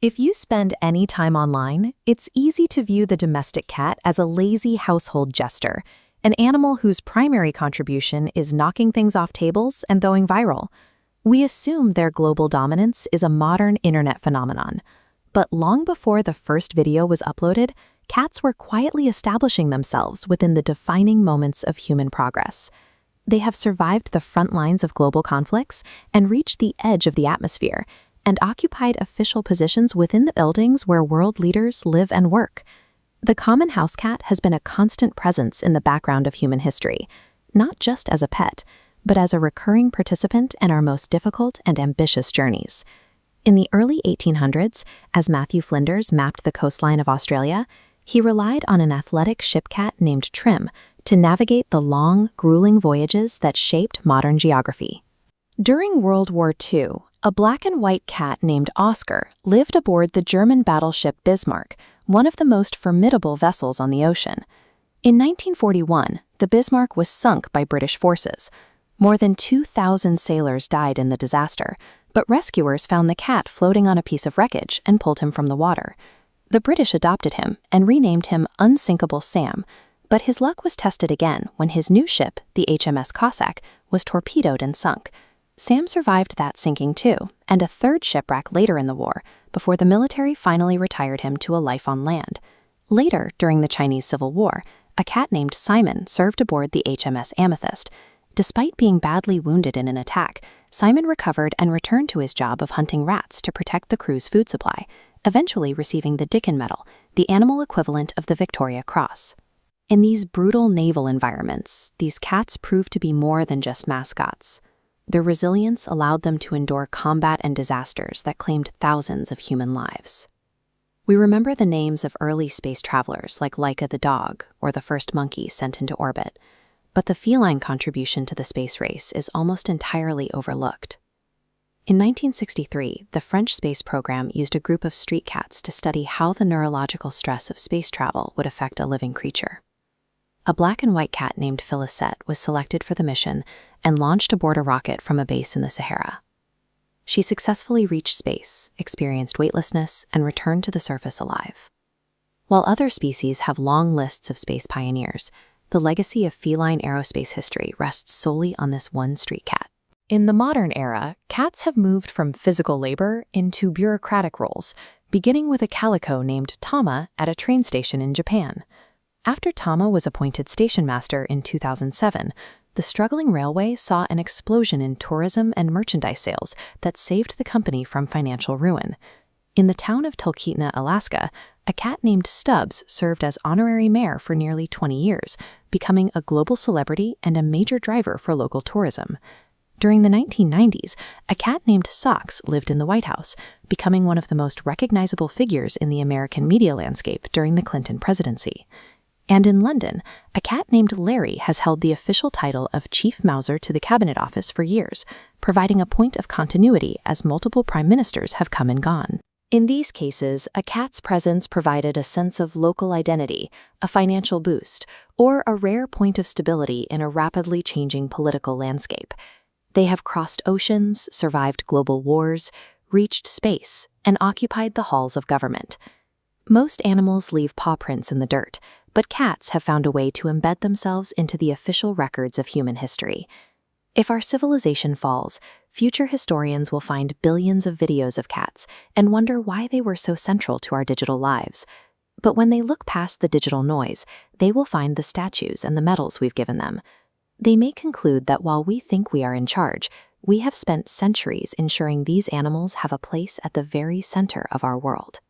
If you spend any time online, it's easy to view the domestic cat as a lazy household jester, an animal whose primary contribution is knocking things off tables and going viral. We assume their global dominance is a modern internet phenomenon. But long before the first video was uploaded, cats were quietly establishing themselves within the defining moments of human progress. They have survived the front lines of global conflicts and reached the edge of the atmosphere, and occupied official positions within the buildings where world leaders live and work. The common house cat has been a constant presence in the background of human history, not just as a pet, but as a recurring participant in our most difficult and ambitious journeys. In the early 1800s, as Matthew Flinders mapped the coastline of Australia, he relied on an athletic ship cat named Trim to navigate the long, grueling voyages that shaped modern geography. During World War II, a black and white cat named Oscar lived aboard the German battleship Bismarck, one of the most formidable vessels on the ocean. In 1941, the Bismarck was sunk by British forces. More than 2,000 sailors died in the disaster, but rescuers found the cat floating on a piece of wreckage and pulled him from the water. The British adopted him and renamed him Unsinkable Sam, but his luck was tested again when his new ship, the HMS Cossack, was torpedoed and sunk. Sam survived that sinking too, and a third shipwreck later in the war, before the military finally retired him to a life on land. Later, during the Chinese Civil War, a cat named Simon served aboard the HMS Amethyst. Despite being badly wounded in an attack, Simon recovered and returned to his job of hunting rats to protect the crew's food supply, eventually receiving the Dickin Medal, the animal equivalent of the Victoria Cross. In these brutal naval environments, these cats proved to be more than just mascots. Their resilience allowed them to endure combat and disasters that claimed thousands of human lives. We remember the names of early space travelers like Laika the dog or the first monkey sent into orbit, but the feline contribution to the space race is almost entirely overlooked. In 1963, the French space program used a group of street cats to study how the neurological stress of space travel would affect a living creature. A black and white cat named Félicette was selected for the mission and launched aboard a rocket from a base in the Sahara. She successfully reached space, experienced weightlessness, and returned to the surface alive. While other species have long lists of space pioneers, the legacy of feline aerospace history rests solely on this one street cat. In the modern era, cats have moved from physical labor into bureaucratic roles, beginning with a calico named Tama at a train station in Japan. After Tama was appointed station master in 2007, the struggling railway saw an explosion in tourism and merchandise sales that saved the company from financial ruin. In the town of Talkeetna, Alaska, a cat named Stubbs served as honorary mayor for nearly 20 years, becoming a global celebrity and a major driver for local tourism. During the 1990s, a cat named Socks lived in the White House, becoming one of the most recognizable figures in the American media landscape during the Clinton presidency. And in London, a cat named Larry has held the official title of Chief Mouser to the Cabinet Office for years, providing a point of continuity as multiple prime ministers have come and gone. In these cases, a cat's presence provided a sense of local identity, a financial boost, or a rare point of stability in a rapidly changing political landscape. They have crossed oceans, survived global wars, reached space, and occupied the halls of government. Most animals leave paw prints in the dirt, but cats have found a way to embed themselves into the official records of human history. If our civilization falls, future historians will find billions of videos of cats and wonder why they were so central to our digital lives. But when they look past the digital noise, they will find the statues and the medals we've given them. They may conclude that while we think we are in charge, we have spent centuries ensuring these animals have a place at the very center of our world.